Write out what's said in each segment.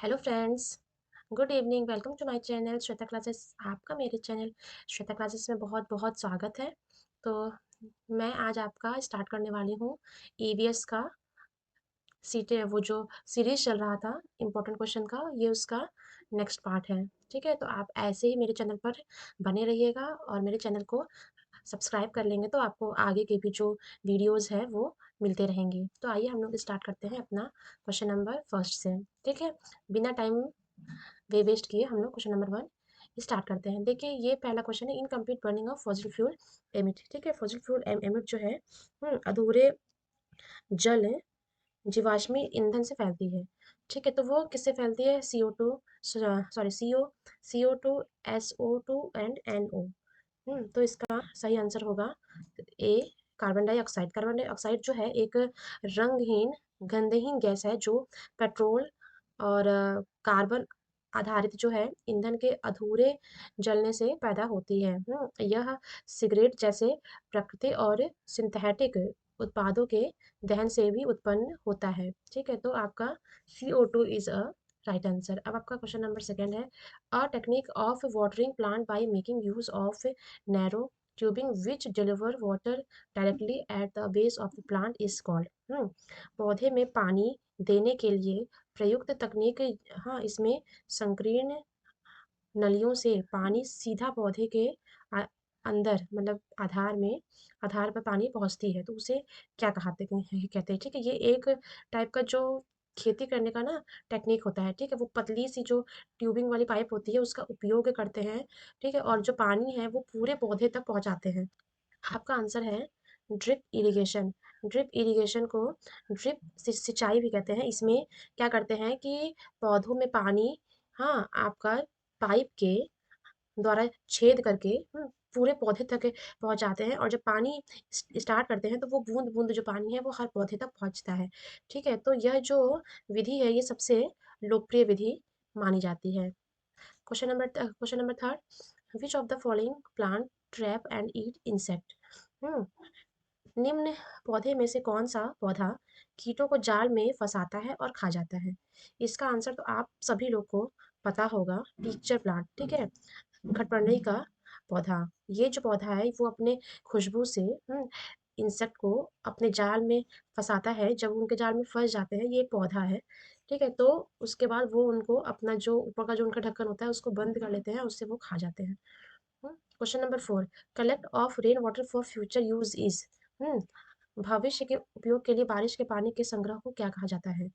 Hello friends, good evening. Welcome to my channel Shweta classes. आपका मेरे channel Shweta classes में बहुत बहुत स्वागत है। तो मैं आज आपका स्टार्ट करने वाली हूँ ईवीएस का सीटे वो जो सीरीज चल रहा था इम्पोर्टेंट क्वेश्चन का, ये उसका नेक्स्ट पार्ट है। ठीक है, तो आप ऐसे ही मेरे चैनल पर बने रहिएगा और मेरे चैनल को सब्सक्राइब कर लेंगे तो आपको आगे के भी जो वीडियोस है वो मिलते रहेंगे। तो आइए हम लोग स्टार्ट करते हैं अपना क्वेश्चन नंबर फर्स्ट से। ठीक है, बिना टाइम वे वेस्ट किए हम लोग क्वेश्चन नंबर वन स्टार्ट करते हैं। देखिए, ये पहला क्वेश्चन है, incomplete burning of fossil fuel emit. ठीक है, फॉसिल फ्यूल एमिट जो है अधूरे जल जीवाश्मी ईंधन से फैलती है। ठीक है, तो वो किससे फैलती है? CO2, sorry CO2, SO2 and NO। तो इसका सही आंसर होगा ए, कार्बन डाइऑक्साइड। कार्बन डाइऑक्साइड जो है एक रंगहीन गंधहीन गैस है जो पेट्रोल और कार्बन आधारित जो है ईंधन के अधूरे जलने से पैदा होती है। यह सिगरेट जैसे प्रकृति और सिंथेटिक उत्पादों के दहन से भी उत्पन्न होता है। ठीक है, तो आपका CO2 is a right answer. अब आपका क्वेश्चन नंबर सेकेंड है, a technique of watering plant by making use of narrow tubing which deliver water directly at the base of the plant is called। पौधे में पानी देने के लिए प्रयुक्त तकनीक। हाँ, इसमें संकीर्ण नलियों से पानी सीधा पौधे के आ- अंदर मतलब आधार पर पानी पहुंचती है, तो उसे क्या कहते हैं? ठीक है, ये एक टाइप का जो खेती करने का ना टेक्निक होता है। ठीक है, वो पतली सी जो ट्यूबिंग वाली पाइप होती है उसका उपयोग करते हैं। ठीक है, और जो पानी है वो पूरे पौधे तक पहुंचाते हैं। आपका आंसर है ड्रिप इरिगेशन। ड्रिप इरिगेशन को ड्रिप सिंचाई भी कहते हैं। इसमें क्या करते हैं कि पौधों में पानी, हाँ, आपका पाइप के द्वारा छेद करके पूरे पौधे तक पहुंचाते हैं, और जब पानी स्टार्ट करते हैं तो वो बूंद बूंद जो पानी है वो हर पौधे तक पहुंचता है। ठीक है, तो यह जो विधि है ये सबसे लोकप्रिय विधि मानी जाती है। Question number third, which of the following plant trap and eat insect. निम्न पौधे में से कौन सा पौधा कीटों को जाल में फंसाता है और खा जाता है? इसका आंसर तो आप सभी लोग को पता होगा, टीचर प्लांट। ठीक है, खटमंडई का पौधा। ये जो पौधा है वो अपने खुशबू से इंसेक्ट को अपने जाल में फंसाता है। जब उनके जाल में फंस जाते हैं, ये एक पौधा है। ठीक है, तो उसके बाद वो उनको अपना जो ऊपर का जो उनका ढक्कन होता है उसको बंद कर लेते हैं, उससे वो खा जाते हैं। Question number four, collect of rain water for future use is. भविष्य के उपयोग के लिए बारिश के पानी के संग्रह को क्या कहा जाता है?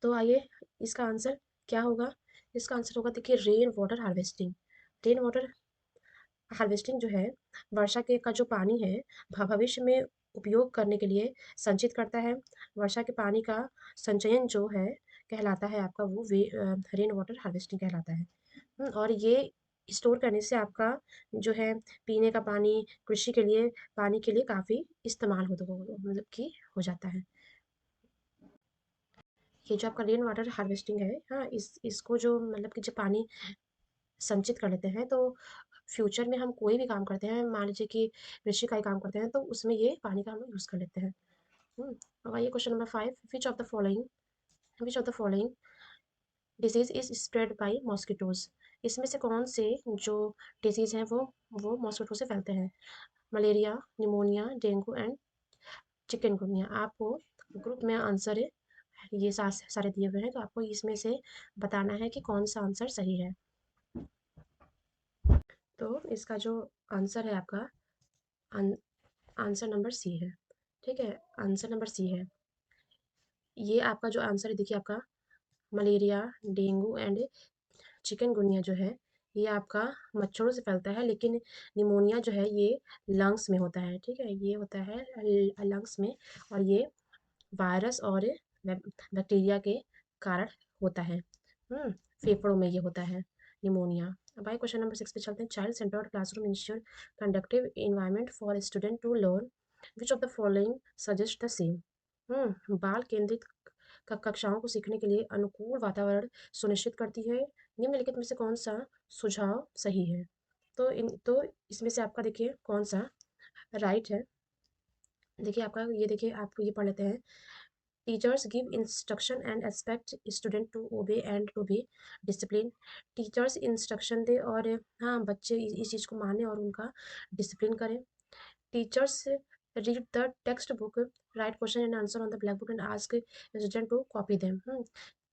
तो आइए, इसका आंसर क्या होगा? इसका आंसर होगा, देखिए, rain water harvesting. Rain water harvesting जो है वर्षा के का जो पानी है भविष्य में उपयोग करने के लिए संचित करता है। वर्षा के पानी का संचयन जो है कहलाता है आपका वो रेन वाटर हार्वेस्टिंग कहलाता है। और ये स्टोर करने से आपका जो है पीने का पानी, कृषि के लिए पानी के लिए काफ़ी इस्तेमाल मतलब कि हो जाता है। ये जो आपका रेन वाटर हार्वेस्टिंग है, हाँ, इसको जो मतलब कि जब पानी संचित कर लेते हैं तो फ्यूचर में हम कोई भी काम करते हैं, मान लीजिए कि कृषि का ही काम करते हैं, तो उसमें ये पानी का हम यूज़ कर लेते हैं। अब आइए question number five, which of the following disease is spread by mosquitoes. इसमें से कौन से जो डिजीज हैं वो मॉस्किटो से फैलते हैं? Malaria, pneumonia, dengue and chikungunya. आपको ग्रुप में आंसर है ये सारे दिए हुए हैं, तो आपको इसमें से बताना है कि कौन सा आंसर सही है। तो इसका जो आंसर है आपका आंसर नंबर सी है। ठीक है, आंसर नंबर सी है। ये आपका जो आंसर है, देखिए, आपका मलेरिया, डेंगू एंड चिकनगुनिया जो है ये आपका मच्छरों से फैलता है, लेकिन निमोनिया जो है ये लंग्स में होता है। ठीक है, ये होता है लंग्स में, और ये वायरस और बैक्टीरिया के कारण होता है। फेफड़ों में ये होता है निमोनिया। अब आइए क्वेश्चन नंबर सिक्स पे चलते हैं, child centred classroom ensure conductive environment for student to learn, which of the following suggest the same. बाल केंद्रित कक्षाओं को सीखने के लिए अनुकूल वातावरण सुनिश्चित करती है। निम्नलिखित में से कौन सा सुझाव सही है? तो इसमें से आपका देखिए कौन सा राइट है। देखिए आपका ये, देखिए, आप ये पढ़ लेते हैं, teachers give instruction and expect student to obey and to be discipline. Teachers instruction दे और हाँ बच्चे इस चीज़ को माने और उनका डिसिप्लिन करें। Teachers read the text book, write question and answer on the black book and ask student to copy them.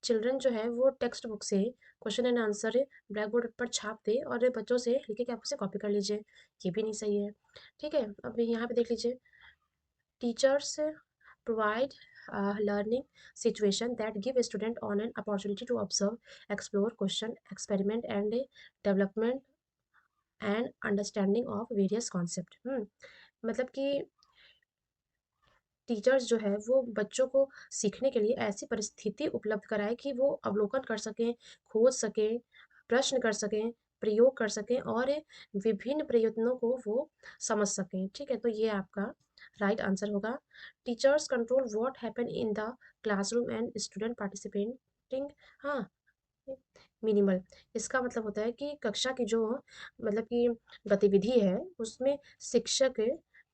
Children जो है वो टेक्स्ट बुक से question and answer black board पर छाप दे और बच्चों से लिखे कि आप उसे कॉपी कर लीजिए। ये भी नहीं सही है। ठीक है, अब यहाँ पे देख लीजिए। Teachers provide a learning situation that give a student on an opportunity to observe, explore, question, experiment and development and understanding of various concept। मतलब कि टीचर्स जो है वो बच्चों को सीखने के लिए ऐसी परिस्थिति उपलब्ध कराए कि वो अवलोकन कर सकें, खोज सकें, प्रश्न कर सकें, प्रयोग कर सकें और विभिन्न प्रयत्नों को वो समझ सकें। ठीक है, तो ये आपका राइट आंसर होगा। Teachers control what happen in the classroom and student participating. हाँ, मिनिमल, इसका मतलब होता है कि कक्षा की जो मतलब कि गतिविधि है उसमें शिक्षक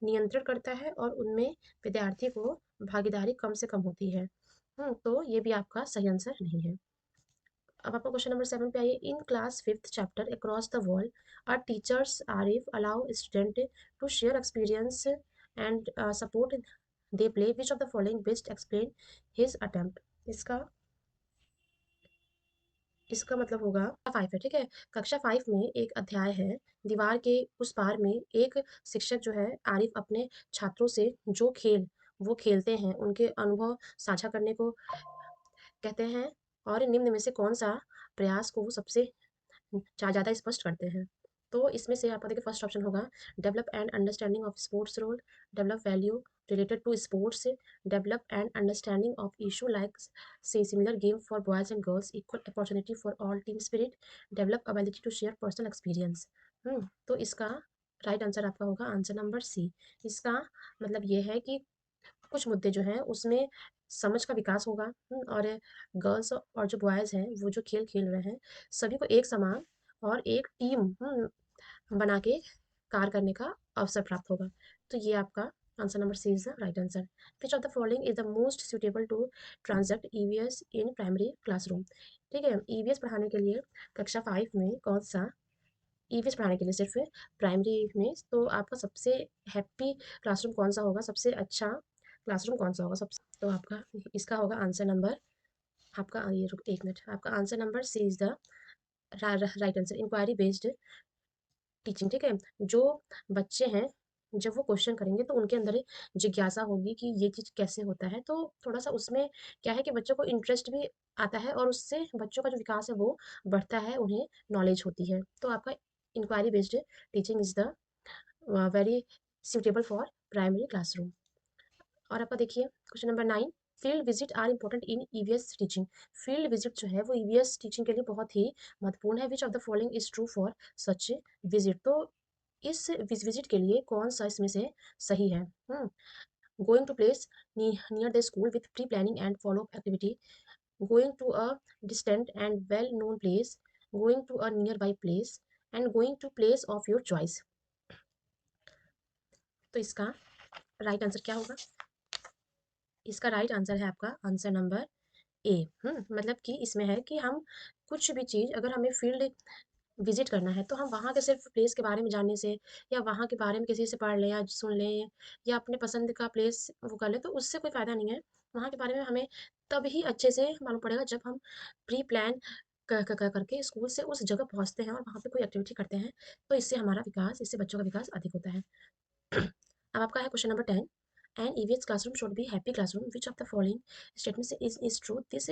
नियंत्रण करता है और उनमें विद्यार्थी को भागीदारी कम से कम होती है। तो ये भी आपका सही आंसर नहीं है। अब आपका क्वेश्चन नंबर 7 पे आइए। In class 5th chapter across the world are teachers आरिफ allow student to share experience and support they play which of the following best explain his attempt. इसका मतलब होगा 5 है। ठीक है, कक्षा 5 में एक अध्याय है, दीवार के उस पार में एक शिक्षक जो है आरिफ अपने छात्रों से जो खेल वो खेलते हैं उनके अनुभव साझा करने को कहते हैं और निम्न में से कौन सा प्रयास को वो सबसे ज़्यादा स्पष्ट करते हैं। तो इसमें से आपका देखिए फर्स्ट ऑप्शन होगा develop and understanding of sports role, develop value related to sports, develop an understanding of issue like say similar game for boys and girls, equal opportunity for all, team spirit, develop ability to share personal experience। तो इसका right answer आपका होगा answer number सी। इसका मतलब ये है कि कुछ मुद्दे जो हैं उसमें समझ का विकास होगा। और गर्ल्स और जो बॉयज़ हैं वो जो खेल खेल रहे हैं सभी को एक समान और एक टीम बना के कार्य करने का अवसर प्राप्त होगा। तो ये आपका answer number C is the right answer. Which of the following is the most suitable to transact EVS in primary classroom. ठीक है, ईवीएस पढ़ाने के लिए कक्षा 5 में कौन सा ईवीएस पढ़ाने के लिए सिर्फ प्राइमरी में तो आपका सबसे हैप्पी क्लासरूम कौन सा होगा, सबसे अच्छा क्लासरूम कौन सा होगा सबसे, तो आपका इसका होगा आंसर नंबर आपका ये रुक एक मिनट, आपका answer number C is the right answer, inquiry based teaching. ठीक है, जो बच्चे हैं जब वो क्वेश्चन करेंगे तो उनके अंदर जिज्ञासा होगी कि ये चीज़ कैसे होता है, तो थोड़ा सा उसमें क्या है कि बच्चों को इंटरेस्ट भी आता है और उससे बच्चों का जो विकास है वो बढ़ता है, उन्हें नॉलेज होती है। तो आपका inquiry based teaching is the very suitable for primary classroom. और आपका देखिए question number 9, field visit are important in EVS teaching. Field visit जो है वो ईवीएस टीचिंग के लिए बहुत ही महत्वपूर्ण है। विच of the following is true for such visit. तो इस विजिट के लिए कौन सा इसमें से सही है। Going to place near the school with pre planning and follow up activity, going to a distant and well known place, going to a near by place and going to place of your choice. तो इसका right answer क्या होगा। इसका right answer है आपका answer number A. मतलब कि इसमें है कि हम कुछ भी चीज़ अगर हमें फील्ड विजिट करना है तो हम वहाँ के सिर्फ प्लेस के बारे में जानने से या वहाँ के बारे में किसी से पढ़ लें या सुन लें या अपने पसंद का प्लेस वो कर लें तो उससे कोई फ़ायदा नहीं है। वहाँ के बारे में हमें तभी अच्छे से मालूम पड़ेगा जब हम प्री प्लान करके स्कूल से उस जगह पहुँचते हैं और वहाँ पे कोई एक्टिविटी करते हैं, तो इससे हमारा विकास, इससे बच्चों का विकास अधिक होता है। अब आपका है question number 10, an EVS classroom should be happy classroom which of the following statement is true this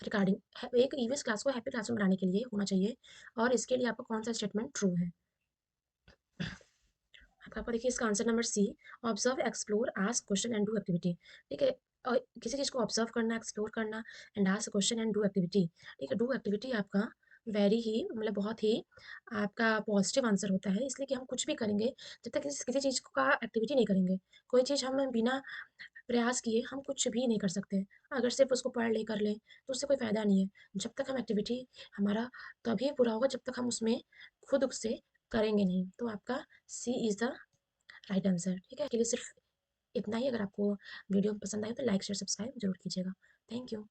regarding. एक ईवीएस क्लास को हैप्पी क्लासरूम बनाने के लिए होना चाहिए और इसके लिए आपका कौन सा स्टेटमेंट ट्रू है। आपका देखिए इसका answer number C, observe explore ask question and do activity. ठीक है, और किसी चीज़ को ऑब्जर्व करना, एक्सप्लोर करना and ask question and do activity. ठीक है, डू एक्टिविटी आपका वेरी ही मतलब बहुत ही आपका पॉजिटिव आंसर होता है, इसलिए कि हम कुछ भी करेंगे जब तक किसी चीज़ का एक्टिविटी नहीं करेंगे, कोई चीज़ हम बिना प्रयास किए हम कुछ भी नहीं कर सकते। अगर सिर्फ उसको पढ़ ले कर लें तो उससे कोई फ़ायदा नहीं है। जब तक हम एक्टिविटी हमारा तभी पूरा होगा जब तक हम उसमें खुद से करेंगे नहीं। तो आपका सी इज़ द राइट आंसर। ठीक है, के लिए सिर्फ इतना ही। अगर आपको वीडियो पसंद आए तो लाइक, शेयर, सब्सक्राइब ज़रूर कीजिएगा। Thank you.